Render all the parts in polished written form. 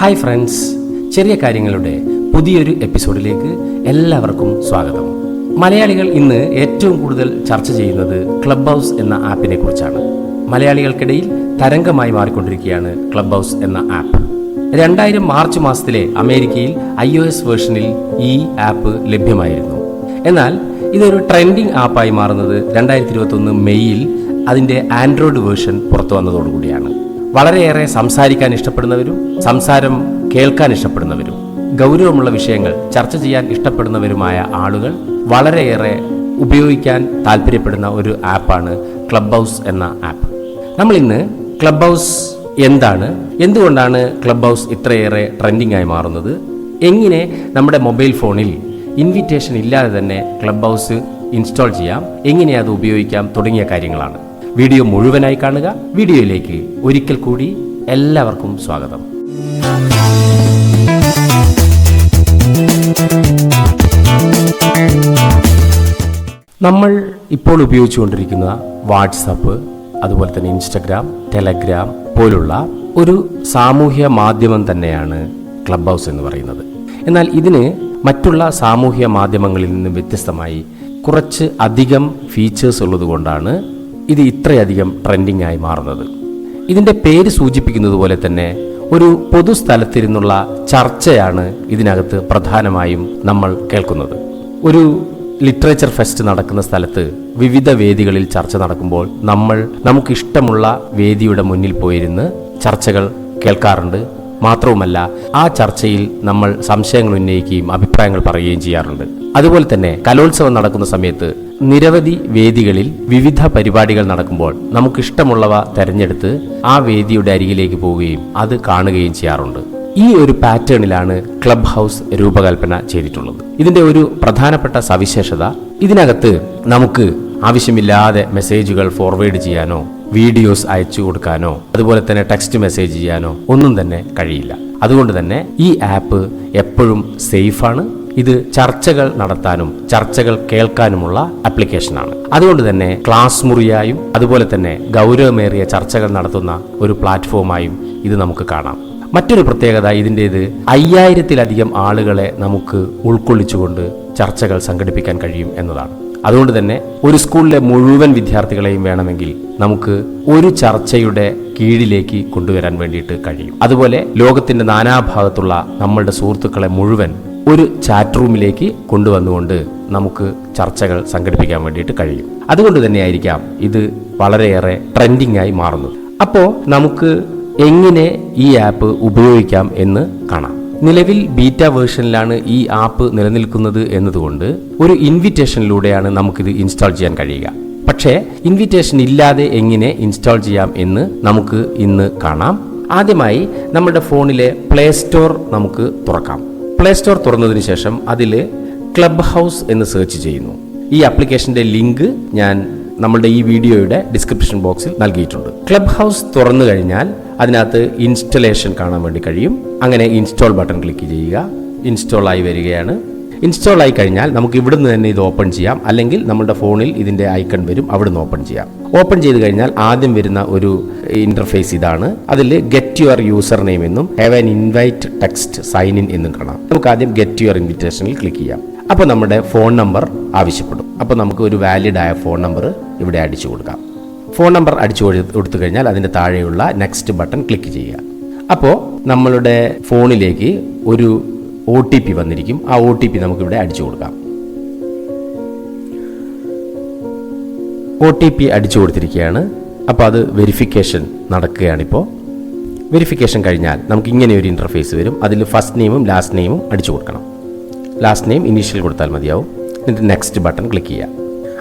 Hi friends, ചെറിയ കാര്യങ്ങളുടെ പുതിയൊരു എപ്പിസോഡിലേക്ക് എല്ലാവർക്കും സ്വാഗതം. മലയാളികൾ ഇന്ന് ഏറ്റവും കൂടുതൽ ചർച്ച ചെയ്യുന്നത് ക്ലബ് ഹൗസ് എന്ന ആപ്പിനെ കുറിച്ചാണ്. മലയാളികൾക്കിടയിൽ തരംഗമായി മാറിക്കൊണ്ടിരിക്കുകയാണ് ക്ലബ് ഹൗസ് എന്ന ആപ്പ്. 2000 മാർച്ച് മാസത്തിലെ അമേരിക്കയിൽ iOS വേർഷനിൽ ഈ ആപ്പ് ലഭ്യമായിരുന്നു. എന്നാൽ ഇതൊരു ട്രെൻഡിങ് ആപ്പായി മാറുന്നത് 2021 മെയ്യിൽ അതിൻ്റെ ആൻഡ്രോയിഡ് വേർഷൻ പുറത്തു വന്നതോടുകൂടിയാണ്. വളരെയേറെ സംസാരിക്കാൻ ഇഷ്ടപ്പെടുന്നവരും സംസാരം കേൾക്കാൻ ഇഷ്ടപ്പെടുന്നവരും ഗൗരവമുള്ള വിഷയങ്ങൾ ചർച്ച ചെയ്യാൻ ഇഷ്ടപ്പെടുന്നവരുമായ ആളുകൾ വളരെയേറെ ഉപയോഗിക്കാൻ താല്പര്യപ്പെടുന്ന ഒരു ആപ്പാണ് ക്ലബ് ഹൗസ് എന്ന ആപ്പ്. നമ്മൾ ഇന്ന് ക്ലബ് ഹൗസ് എന്താണ്, എന്തുകൊണ്ടാണ് ക്ലബ് ഹൗസ് ഇത്രയേറെ ട്രെൻഡിംഗ് ആയി മാറുന്നത്, എങ്ങനെ നമ്മുടെ മൊബൈൽ ഫോണിൽ ഇൻവിറ്റേഷൻ ഇല്ലാതെ തന്നെ ക്ലബ് ഹൗസ് ഇൻസ്റ്റാൾ ചെയ്യാം, എങ്ങനെ അത് ഉപയോഗിക്കാം തുടങ്ങിയ കാര്യങ്ങളാണ്. വീഡിയോ മുഴുവനായി കാണുക. വീഡിയോയിലേക്ക് ഒരിക്കൽ കൂടി എല്ലാവർക്കും സ്വാഗതം. നമ്മൾ ഇപ്പോൾ ഉപയോഗിച്ചുകൊണ്ടിരിക്കുന്ന വാട്സാപ്പ്, അതുപോലെ തന്നെ ഇൻസ്റ്റഗ്രാം, ടെലഗ്രാം പോലുള്ള ഒരു സാമൂഹ്യ മാധ്യമം തന്നെയാണ് ക്ലബ് ഹൗസ് എന്ന് പറയുന്നത്. എന്നാൽ ഇതിന് മറ്റുള്ള സാമൂഹ്യ മാധ്യമങ്ങളിൽ നിന്നും വ്യത്യസ്തമായി കുറച്ച് അധികം ഫീച്ചേഴ്സ് ഉള്ളതുകൊണ്ടാണ് ഇത് ഇത്രയധികം ട്രെൻഡിംഗ് ആയി മാറുന്നത്. ഇതിൻ്റെ പേര് സൂചിപ്പിക്കുന്നത് പോലെ തന്നെ ഒരു പൊതുസ്ഥലത്തിരുന്നുള്ള ചർച്ചയാണ് ഇതിനകത്ത് പ്രധാനമായും നമ്മൾ കേൾക്കുന്നത്. ഒരു ലിറ്ററേച്ചർ ഫെസ്റ്റ് നടക്കുന്ന സ്ഥലത്ത് വിവിധ വേദികളിൽ ചർച്ച നടക്കുമ്പോൾ നമുക്കിഷ്ടമുള്ള വേദിയുടെ മുന്നിൽ പോയിരുന്ന് ചർച്ചകൾ കേൾക്കാറുണ്ട്. മാത്രവുമല്ല, ആ ചർച്ചയിൽ നമ്മൾ സംശയങ്ങൾ ഉന്നയിക്കുകയും അഭിപ്രായങ്ങൾ പറയുകയും ചെയ്യാറുണ്ട്. അതുപോലെ തന്നെ കലോത്സവം നടക്കുന്ന സമയത്ത് നിരവധി വേദികളിൽ വിവിധ പരിപാടികൾ നടക്കുമ്പോൾ നമുക്കിഷ്ടമുള്ളവ തെരഞ്ഞെടുത്ത് ആ വേദിയുടെ അരികിലേക്ക് പോവുകയും അത് കാണുകയും ചെയ്യാറുണ്ട്. ഈ ഒരു പാറ്റേണിലാണ് ക്ലബ് ഹൗസ് രൂപകൽപ്പന ചെയ്തിട്ടുള്ളത്. ഇതിന്റെ ഒരു പ്രധാനപ്പെട്ട സവിശേഷത, ഇതിനകത്ത് നമുക്ക് ആവശ്യമില്ലാതെ മെസ്സേജുകൾ ഫോർവേഡ് ചെയ്യാനോ വീഡിയോസ് അയച്ചു കൊടുക്കാനോ അതുപോലെ തന്നെ ടെക്സ്റ്റ് മെസ്സേജ് ചെയ്യാനോ ഒന്നും തന്നെ കഴിയില്ല. അതുകൊണ്ട് തന്നെ ഈ ആപ്പ് എപ്പോഴും സേഫാണ്. ഇത് ചർച്ചകൾ നടത്താനും ചർച്ചകൾ കേൾക്കാനുമുള്ള ആപ്ലിക്കേഷനാണ്. അതുകൊണ്ട് തന്നെ ക്ലാസ് മുറിയായും അതുപോലെ തന്നെ ഗൗരവമേറിയ ചർച്ചകൾ നടത്തുന്ന ഒരു പ്ലാറ്റ്ഫോമായും ഇത് നമുക്ക് കാണാം. മറ്റൊരു പ്രത്യേകത ഇതിൻ്റേത് 5000-ലധികം ആളുകളെ നമുക്ക് ഉൾക്കൊള്ളിച്ചുകൊണ്ട് ചർച്ചകൾ സംഘടിപ്പിക്കാൻ കഴിയും എന്നതാണ്. അതുകൊണ്ട് തന്നെ ഒരു സ്കൂളിലെ മുഴുവൻ വിദ്യാർത്ഥികളെയും വേണമെങ്കിൽ നമുക്ക് ഒരു ചർച്ചയുടെ കീഴിലേക്ക് കൊണ്ടുവരാൻ വേണ്ടിയിട്ട് കഴിയും. അതുപോലെ ലോകത്തിന്റെ നാനാഭാഗത്തുള്ള നമ്മളുടെ സുഹൃത്തുക്കളെ മുഴുവൻ ഒരു ചാറ്റ് റൂമിലേക്ക് കൊണ്ടുവന്നുകൊണ്ട് നമുക്ക് ചർച്ചകൾ സംഘടിപ്പിക്കാൻ വേണ്ടിയിട്ട് കഴിയും. അതുകൊണ്ട് തന്നെയായിരിക്കാം ഇത് വളരെയേറെ ട്രെൻഡിംഗ് ആയി മാറുന്നത്. അപ്പോൾ നമുക്ക് എങ്ങനെ ഈ ആപ്പ് ഉപയോഗിക്കാം എന്ന് കാണാം. നിലവിൽ ബീറ്റ വേർഷനിലാണ് ഈ ആപ്പ് നിലനിൽക്കുന്നത് എന്നതുകൊണ്ട് ഒരു ഇൻവിറ്റേഷനിലൂടെയാണ് നമുക്കിത് ഇൻസ്റ്റാൾ ചെയ്യാൻ കഴിയുക. പക്ഷേ ഇൻവിറ്റേഷൻ ഇല്ലാതെ എങ്ങനെ ഇൻസ്റ്റാൾ ചെയ്യാം എന്ന് നമുക്ക് ഇന്ന് കാണാം. ആദ്യമായി നമ്മുടെ ഫോണിലെ പ്ലേ സ്റ്റോർ നമുക്ക് തുറക്കാം. പ്ലേ സ്റ്റോർ തുറന്നതിന് ശേഷം അതിൽ ക്ലബ് ഹൗസ് എന്ന് സെർച്ച് ചെയ്യുന്നു. ഈ ആപ്ലിക്കേഷന്റെ ലിങ്ക് ഞാൻ നമ്മളുടെ ഈ വീഡിയോയുടെ ഡിസ്ക്രിപ്ഷൻ ബോക്സിൽ നൽകിയിട്ടുണ്ട്. ക്ലബ് ഹൗസ് തുറന്നു കഴിഞ്ഞാൽ അതിനകത്ത് ഇൻസ്റ്റലേഷൻ കാണാൻ വേണ്ടി കഴിയും. അങ്ങനെ ഇൻസ്റ്റാൾ ബട്ടൺ ക്ലിക്ക് ചെയ്യുക. ഇൻസ്റ്റാൾ ആയി വരികയാണ്. ഇൻസ്റ്റാൾ ആയി കഴിഞ്ഞാൽ നമുക്ക് ഇവിടുന്ന് തന്നെ ഇത് ഓപ്പൺ ചെയ്യാം, അല്ലെങ്കിൽ നമ്മുടെ ഫോണിൽ ഇതിന്റെ ഐക്കൺ വരും, അവിടുന്ന് ഓപ്പൺ ചെയ്യാം. ഓപ്പൺ ചെയ്ത് കഴിഞ്ഞാൽ ആദ്യം വരുന്ന ഒരു ഇന്റർഫേസ് ഇതാണ്. അതിൽ ഗെറ്റ് യുവർ യൂസർ നെയിം എന്നും have an invite text sign in എന്നും കാണാം. നമുക്ക് ആദ്യം ഗെറ്റ് യുവർ ഇൻവിറ്റേഷനിൽ ക്ലിക്ക് ചെയ്യാം. അപ്പോൾ നമ്മുടെ ഫോൺ നമ്പർ ആവശ്യപ്പെടും. അപ്പോൾ നമുക്ക് ഒരു വാലിഡ് ആയ ഫോൺ നമ്പർ ഇവിടെ അടിച്ചു കൊടുക്കാം. ഫോൺ നമ്പർ അടിച്ചു കൊടുത്തു കഴിഞ്ഞാൽ അതിൻ്റെ താഴെയുള്ള നെക്സ്റ്റ് ബട്ടൺ ക്ലിക്ക് ചെയ്യുക. അപ്പോൾ നമ്മളുടെ ഫോണിലേക്ക് ഒരു OTP വന്നിരിക്കും. ആ OTP നമുക്കിവിടെ അടിച്ചു കൊടുക്കാം. OTP അടിച്ചു കൊടുത്തിരിക്കുകയാണ്. അപ്പോൾ അത് വെരിഫിക്കേഷൻ നടക്കുകയാണിപ്പോൾ. വെരിഫിക്കേഷൻ കഴിഞ്ഞാൽ നമുക്ക് ഇങ്ങനെ ഒരു ഇൻ്റർഫേസ് വരും. അതിൽ ഫസ്റ്റ് നെയിമും ലാസ്റ്റ് നെയിമും അടിച്ചു കൊടുക്കണം. ലാസ്റ്റ് നെയിം ഇനീഷ്യൽ കൊടുത്താൽ മതിയാവും. എന്നിട്ട് നെക്സ്റ്റ് ബട്ടൺ ക്ലിക്ക് ചെയ്യുക.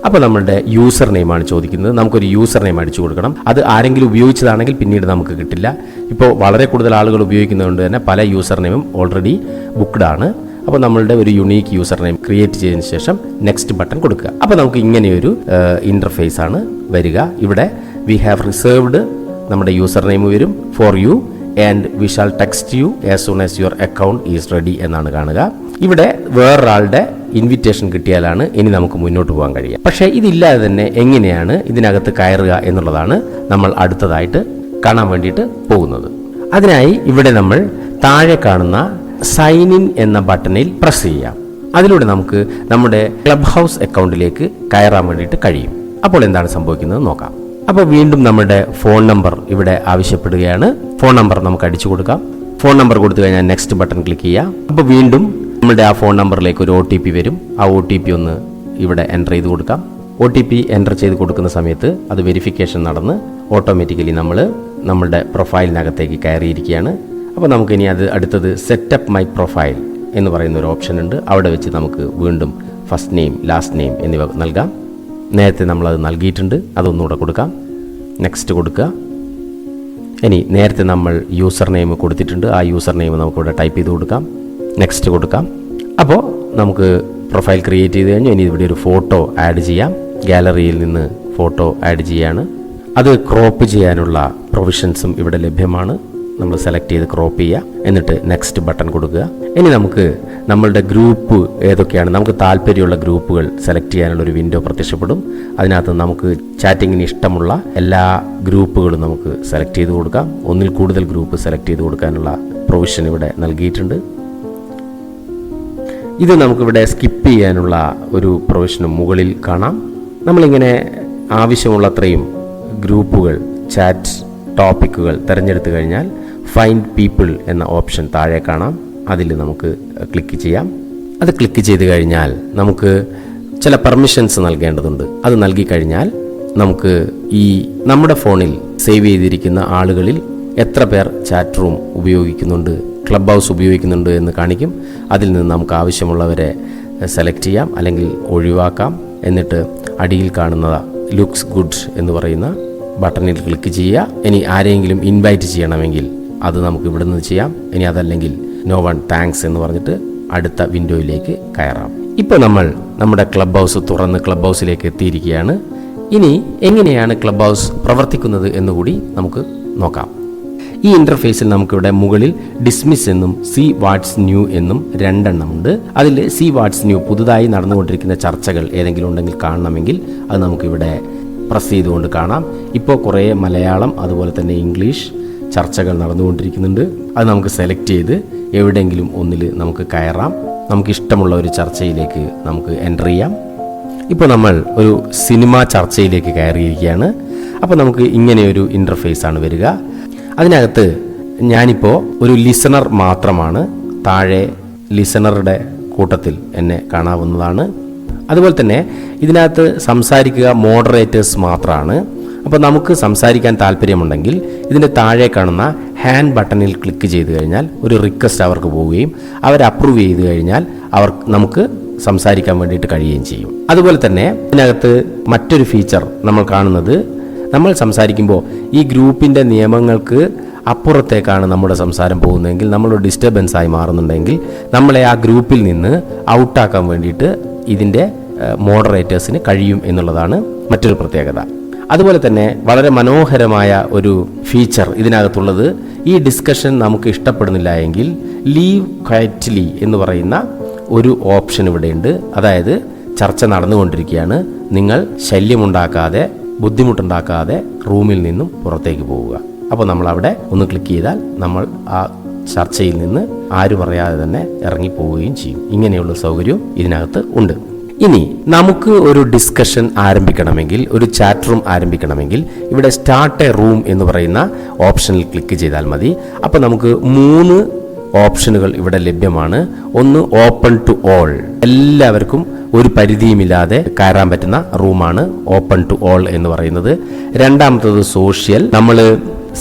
അപ്പോൾ നമ്മളുടെ യൂസർ നെയിമാണ് ചോദിക്കുന്നത്. നമുക്കൊരു യൂസർ നെയിം അടിച്ചു കൊടുക്കണം. അത് ആരെങ്കിലും ഉപയോഗിച്ചതാണെങ്കിൽ പിന്നീട് നമുക്ക് കിട്ടില്ല. ഇപ്പോൾ വളരെ കൂടുതൽ ആളുകൾ ഉപയോഗിക്കുന്നതുകൊണ്ട് തന്നെ പല യൂസർ നെയിമും ഓൾറെഡി ബുക്ക്ഡ് ആണ്. അപ്പോൾ നമ്മളുടെ ഒരു യുണീക്ക് യൂസർ നെയിം ക്രിയേറ്റ് ചെയ്തതിന് ശേഷം നെക്സ്റ്റ് ബട്ടൺ കൊടുക്കുക. അപ്പോൾ നമുക്ക് ഇങ്ങനെയൊരു ഇൻ്റർഫേസ് ആണ് വരിക. ഇവിടെ വി ഹാവ് റിസർവ്ഡ് നമ്മുടെ യൂസർ നെയിം വരും for you and we shall text U as soon as your account is ready എന്നാണ് കാണുക. ഇവിടെ വേറൊരാളുടെ ഇൻവിറ്റേഷൻ കിട്ടിയാലാണ് ഇനി നമുക്ക് മുന്നോട്ട് പോകാൻ കഴിയുക. പക്ഷേ ഇതില്ലാതെ തന്നെ എങ്ങനെയാണ് ഇതിനകത്ത് കയറുക എന്നുള്ളതാണ് നമ്മൾ അടുത്തതായിട്ട് കാണാൻ വേണ്ടിയിട്ട് പോകുന്നത്. അതിനായി ഇവിടെ നമ്മൾ താഴെ കാണുന്ന സൈൻ ഇൻ എന്ന ബട്ടണിൽ പ്രസ് ചെയ്യാം. അതിലൂടെ നമുക്ക് നമ്മുടെ ക്ലബ് ഹൗസ് അക്കൗണ്ടിലേക്ക് കയറാൻ വേണ്ടിയിട്ട് കഴിയും. അപ്പോൾ എന്താണ് സംഭവിക്കുന്നത് നോക്കാം. അപ്പോൾ വീണ്ടും നമ്മുടെ ഫോൺ നമ്പർ ഇവിടെ ആവശ്യപ്പെടുകയാണ്. ഫോൺ നമ്പർ നമുക്ക് അടിച്ചു കൊടുക്കാം. ഫോൺ നമ്പർ കൊടുത്തു കഴിഞ്ഞാൽ നെക്സ്റ്റ് ബട്ടൺ ക്ലിക്ക് ചെയ്യാം. അപ്പോൾ വീണ്ടും നമ്മുടെ ആ ഫോൺ നമ്പറിലേക്ക് ഒരു OTP വരും. ആ OTP ഒന്ന് ഇവിടെ എൻ്റർ ചെയ്ത് കൊടുക്കാം. OTP എൻ്റർ ചെയ്ത് കൊടുക്കുന്ന സമയത്ത് അത് വെരിഫിക്കേഷൻ നടന്ന് ഓട്ടോമാറ്റിക്കലി നമ്മുടെ പ്രൊഫൈലിനകത്തേക്ക് കയറിയിരിക്കുകയാണ്. അപ്പോൾ നമുക്കിനി അടുത്തത് സെറ്റപ്പ് മൈ പ്രൊഫൈൽ എന്ന് പറയുന്ന ഒരു ഓപ്ഷൻ ഉണ്ട്. അവിടെ വെച്ച് നമുക്ക് വീണ്ടും ഫസ്റ്റ് നെയിം, ലാസ്റ്റ് നെയിം എന്നിവ നൽകാം. നേരത്തെ നമ്മളത് നൽകിയിട്ടുണ്ട്, അതൊന്നുകൂടെ കൊടുക്കാം. നെക്സ്റ്റ് കൊടുക്കുക. ഇനി നേരത്തെ നമ്മൾ യൂസർ നെയിം കൊടുത്തിട്ടുണ്ട്, ആ യൂസർ നെയിം നമുക്കിവിടെ ടൈപ്പ് ചെയ്ത് കൊടുക്കാം. നെക്സ്റ്റ് കൊടുക്കാം. അപ്പോൾ നമുക്ക് പ്രൊഫൈൽ ക്രിയേറ്റ് ചെയ്ത് കഴിഞ്ഞു. ഇനി ഇവിടെ ഒരു ഫോട്ടോ ആഡ് ചെയ്യാം. ഗാലറിയിൽ നിന്ന് ഫോട്ടോ ആഡ് ചെയ്യാണ്. അത് ക്രോപ്പ് ചെയ്യാനുള്ള പ്രൊവിഷൻസും ഇവിടെ ലഭ്യമാണ്. നമ്മൾ സെലക്ട് ചെയ്ത് ക്രോപ്പ് ചെയ്യുക. എന്നിട്ട് നെക്സ്റ്റ് ബട്ടൺ കൊടുക്കുക. ഇനി നമുക്ക് നമ്മളുടെ ഗ്രൂപ്പ് ഏതൊക്കെയാണ്, നമുക്ക് താല്പര്യമുള്ള ഗ്രൂപ്പുകൾ സെലക്ട് ചെയ്യാനുള്ളൊരു വിൻഡോ പ്രത്യക്ഷപ്പെടും. അതിനകത്ത് നമുക്ക് ചാറ്റിങ്ങിന് ഇഷ്ടമുള്ള എല്ലാ ഗ്രൂപ്പുകളും നമുക്ക് സെലക്ട് ചെയ്ത് കൊടുക്കാം. ഒന്നിൽ കൂടുതൽ ഗ്രൂപ്പ് സെലക്ട് ചെയ്ത് കൊടുക്കാനുള്ള പ്രൊവിഷൻ ഇവിടെ നൽകിയിട്ടുണ്ട്. ഇത് നമുക്കിവിടെ സ്കിപ്പ് ചെയ്യാനുള്ള ഒരു പ്രൊവിഷനും മുകളിൽ കാണാം. നമ്മളിങ്ങനെ ആവശ്യമുള്ളത്രയും ഗ്രൂപ്പുകൾ, ചാറ്റ് ടോപ്പിക്കുകൾ തിരഞ്ഞെടുത്തു കഴിഞ്ഞാൽ ഫൈൻഡ് പീപ്പിൾ എന്ന ഓപ്ഷൻ താഴെ കാണാം. അതിൽ നമുക്ക് ക്ലിക്ക് ചെയ്യാം. അത് ക്ലിക്ക് ചെയ്ത് കഴിഞ്ഞാൽ നമുക്ക് ചില പെർമിഷൻസ് നൽകേണ്ടതുണ്ട്. അത് നൽകിക്കഴിഞ്ഞാൽ നമുക്ക് ഈ നമ്മുടെ ഫോണിൽ സേവ് ചെയ്തിരിക്കുന്ന ആളുകളിൽ എത്ര പേർ ചാറ്റ് റൂം ഉപയോഗിക്കുന്നുണ്ട്, ക്ലബ് ഹൗസ് ഉപയോഗിക്കുന്നുണ്ട് എന്ന് കാണിക്കും. അതിൽ നിന്ന് നമുക്ക് ആവശ്യമുള്ളവരെ സെലക്ട് ചെയ്യാം, അല്ലെങ്കിൽ ഒഴിവാക്കാം. എന്നിട്ട് അടിയിൽ കാണുന്ന ലുക്സ് ഗുഡ് എന്ന് പറയുന്ന ബട്ടണിൽ ക്ലിക്ക് ചെയ്യുക. ഇനി ആരെങ്കിലും ഇൻവൈറ്റ് ചെയ്യണമെങ്കിൽ അത് നമുക്ക് ഇവിടെ നിന്ന് ചെയ്യാം. ഇനി അതല്ലെങ്കിൽ നോ വൺ താങ്ക്സ് എന്ന് പറഞ്ഞിട്ട് അടുത്ത വിൻഡോയിലേക്ക് കയറാം. ഇപ്പോൾ നമ്മൾ നമ്മുടെ ക്ലബ് ഹൗസ് തുറന്ന് ക്ലബ് ഹൗസിലേക്ക് എത്തിയിരിക്കുകയാണ്. ഇനി എങ്ങനെയാണ് ക്ലബ് ഹൗസ് പ്രവർത്തിക്കുന്നത് എന്നുകൂടി നമുക്ക് നോക്കാം. ഈ ഇൻ്റർഫേസിൽ നമുക്കിവിടെ മുകളിൽ ഡിസ്മിസ് എന്നും സി വാട്ട്സ് ന്യൂ എന്നും രണ്ടെണ്ണമുണ്ട്. അതിൽ സി വാട്ട്സ് ന്യൂ പുതുതായി നടന്നുകൊണ്ടിരിക്കുന്ന ചർച്ചകൾ ഏതെങ്കിലും ഉണ്ടെങ്കിൽ കാണണമെങ്കിൽ അത് നമുക്കിവിടെ പ്രസ് ചെയ്തുകൊണ്ട് കാണാം. ഇപ്പോൾ കുറേ മലയാളം അതുപോലെ തന്നെ ഇംഗ്ലീഷ് ചർച്ചകൾ നടന്നുകൊണ്ടിരിക്കുന്നുണ്ട്. അത് നമുക്ക് സെലക്ട് ചെയ്ത് എവിടെയെങ്കിലും ഒന്നിൽ നമുക്ക് കയറാം. നമുക്കിഷ്ടമുള്ള ഒരു ചർച്ചയിലേക്ക് നമുക്ക് എൻ്റർ ചെയ്യാം. ഇപ്പോൾ നമ്മൾ ഒരു സിനിമ ചർച്ചയിലേക്ക് കയറിയിരിക്കുകയാണ്. അപ്പോൾ നമുക്ക് ഇങ്ങനെയൊരു ഇൻ്റർഫേസാണ് വരിക. അതിനകത്ത് ഞാനിപ്പോൾ ഒരു ലിസണർ മാത്രമാണ്. താഴെ ലിസണറുടെ കൂട്ടത്തിൽ എന്നെ കാണാവുന്നതാണ്. അതുപോലെ തന്നെ ഇതിനകത്ത് സംസാരിക്കുക മോഡറേറ്റേഴ്സ് മാത്രമാണ്. അപ്പോൾ നമുക്ക് സംസാരിക്കാൻ താല്പര്യമുണ്ടെങ്കിൽ ഇതിൻ്റെ താഴെ കാണുന്ന ഹാൻഡ് ബട്ടണിൽ ക്ലിക്ക് ചെയ്ത് കഴിഞ്ഞാൽ ഒരു റിക്വസ്റ്റ് അവർക്ക് പോവുകയും അവർ അപ്രൂവ് ചെയ്ത് കഴിഞ്ഞാൽ നമുക്ക് സംസാരിക്കാൻ വേണ്ടിയിട്ട് കഴിയുകയും ചെയ്യും. അതുപോലെ തന്നെ ഇതിനകത്ത് മറ്റൊരു ഫീച്ചർ നമ്മൾ കാണുന്നത്, നമ്മൾ സംസാരിക്കുമ്പോൾ ഈ ഗ്രൂപ്പിൻ്റെ നിയമങ്ങൾക്ക് അപ്പുറത്തേക്കാണ് നമ്മുടെ സംസാരം പോകുന്നതെങ്കിൽ, നമ്മളൊരു ഡിസ്റ്റർബൻസ് ആയി മാറുന്നുണ്ടെങ്കിൽ നമ്മളെ ആ ഗ്രൂപ്പിൽ നിന്ന് ഔട്ടാക്കാൻ വേണ്ടിയിട്ട് ഇതിൻ്റെ മോഡറേറ്റേഴ്സിന് കഴിയും എന്നുള്ളതാണ് മറ്റൊരു പ്രത്യേകത. അതുപോലെ തന്നെ വളരെ മനോഹരമായ ഒരു ഫീച്ചർ ഇതിനകത്തുള്ളത്, ഈ ഡിസ്കഷൻ നമുക്ക് ഇഷ്ടപ്പെടുന്നില്ല എങ്കിൽ ലീവ് ക്വയറ്റ്ലി എന്ന് പറയുന്ന ഒരു ഓപ്ഷൻ ഇവിടെയുണ്ട്. അതായത് ചർച്ച നടന്നുകൊണ്ടിരിക്കുകയാണ്, നിങ്ങൾ ശല്യമുണ്ടാക്കാതെ ബുദ്ധിമുട്ടുണ്ടാക്കാതെ റൂമിൽ നിന്നും പുറത്തേക്ക് പോവുക. അപ്പോൾ നമ്മളവിടെ ഒന്ന് ക്ലിക്ക് ചെയ്താൽ നമ്മൾ ആ ചർച്ചയിൽ നിന്ന് ആരും അറിയാതെ തന്നെ ഇറങ്ങി പോവുകയും ചെയ്യും. ഇങ്ങനെയുള്ള സൗകര്യവും ഇതിനകത്ത് ഉണ്ട്. ഇനി നമുക്ക് ഒരു ഡിസ്കഷൻ ആരംഭിക്കണമെങ്കിൽ, ഒരു ചാറ്റ് റൂം ആരംഭിക്കണമെങ്കിൽ ഇവിടെ സ്റ്റാർട്ട് എ റൂം എന്ന് പറയുന്ന ഓപ്ഷനിൽ ക്ലിക്ക് ചെയ്താൽ മതി. അപ്പോൾ നമുക്ക് 3 ഓപ്ഷനുകൾ ഇവിടെ ലഭ്യമാണ്. ഒന്ന് ഓപ്പൺ ടു ഓൾ, എല്ലാവർക്കും ഒരു പരിധിയുമില്ലാതെ കയറാൻ പറ്റുന്ന റൂമാണ് ഓപ്പൺ ടു ഓൾ എന്ന് പറയുന്നത്. രണ്ടാമത്തത് സോഷ്യൽ, നമ്മൾ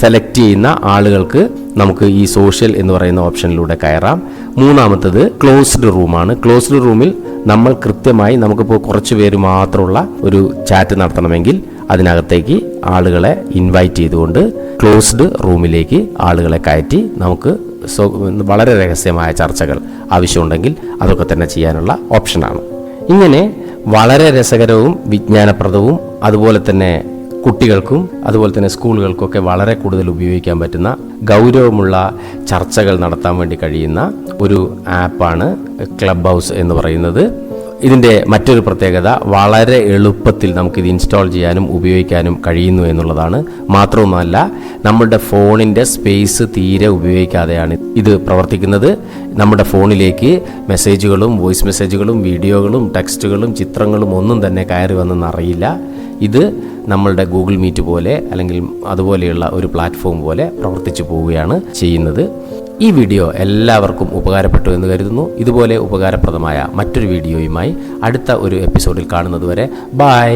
സെലക്ട് ചെയ്യുന്ന ആളുകൾക്ക് നമുക്ക് ഈ സോഷ്യൽ എന്ന് പറയുന്ന ഓപ്ഷനിലൂടെ കയറാം. മൂന്നാമത്തത് ക്ലോസ്ഡ് റൂമാണ്. ക്ലോസ്ഡ് റൂമിൽ നമ്മൾ കൃത്യമായി നമുക്കിപ്പോൾ കുറച്ച് പേര് മാത്രമുള്ള ഒരു ചാറ്റ് നടത്തണമെങ്കിൽ അതിനകത്തേക്ക് ആളുകളെ ഇൻവൈറ്റ് ചെയ്തുകൊണ്ട് ക്ലോസ്ഡ് റൂമിലേക്ക് ആളുകളെ കയറ്റി നമുക്ക് വളരെ രഹസ്യമായ ചർച്ചകൾ ആവശ്യമുണ്ടെങ്കിൽ അതൊക്കെ തന്നെ ചെയ്യാനുള്ള ഓപ്ഷനാണ്. ഇങ്ങനെ വളരെ രസകരവും വിജ്ഞാനപ്രദവും അതുപോലെ തന്നെ കുട്ടികൾക്കും അതുപോലെ തന്നെ സ്കൂളുകൾക്കൊക്കെ വളരെ കൂടുതൽ ഉപയോഗിക്കാൻ പറ്റുന്ന ഗൗരവമുള്ള ചർച്ചകൾ നടത്താൻ വേണ്ടി കഴിയുന്ന ഒരു ആപ്പാണ് ക്ലബ് ഹൗസ് എന്ന് പറയുന്നത്. ഇതിൻ്റെ മറ്റൊരു പ്രത്യേകത വളരെ എളുപ്പത്തിൽ നമുക്കിത് ഇൻസ്റ്റാൾ ചെയ്യാനും ഉപയോഗിക്കാനും കഴിയുന്നു എന്നുള്ളതാണ്. മാത്രവുമല്ല, നമ്മുടെ ഫോണിൻ്റെ സ്പേസ് തീരെ ഉപയോഗിക്കാതെയാണ് ഇത് പ്രവർത്തിക്കുന്നത്. നമ്മുടെ ഫോണിലേക്ക് മെസ്സേജുകളും വോയിസ് മെസ്സേജുകളും വീഡിയോകളും ടെക്സ്റ്റുകളും ചിത്രങ്ങളും ഒന്നും തന്നെ കയറി വന്നെന്ന് അറിയില്ല. ഇത് നമ്മളുടെ ഗൂഗിൾ മീറ്റ് പോലെ അല്ലെങ്കിൽ അതുപോലെയുള്ള ഒരു പ്ലാറ്റ്ഫോം പോലെ പ്രവർത്തിച്ചു പോവുകയാണ് ചെയ്യുന്നത്. ഈ വീഡിയോ എല്ലാവർക്കും ഉപകാരപ്പെട്ടു എന്ന് കരുതുന്നു. ഇതുപോലെ ഉപകാരപ്രദമായ മറ്റൊരു വീഡിയോയുമായി അടുത്ത ഒരു എപ്പിസോഡിൽ കാണുന്നതുവരെ ബൈ.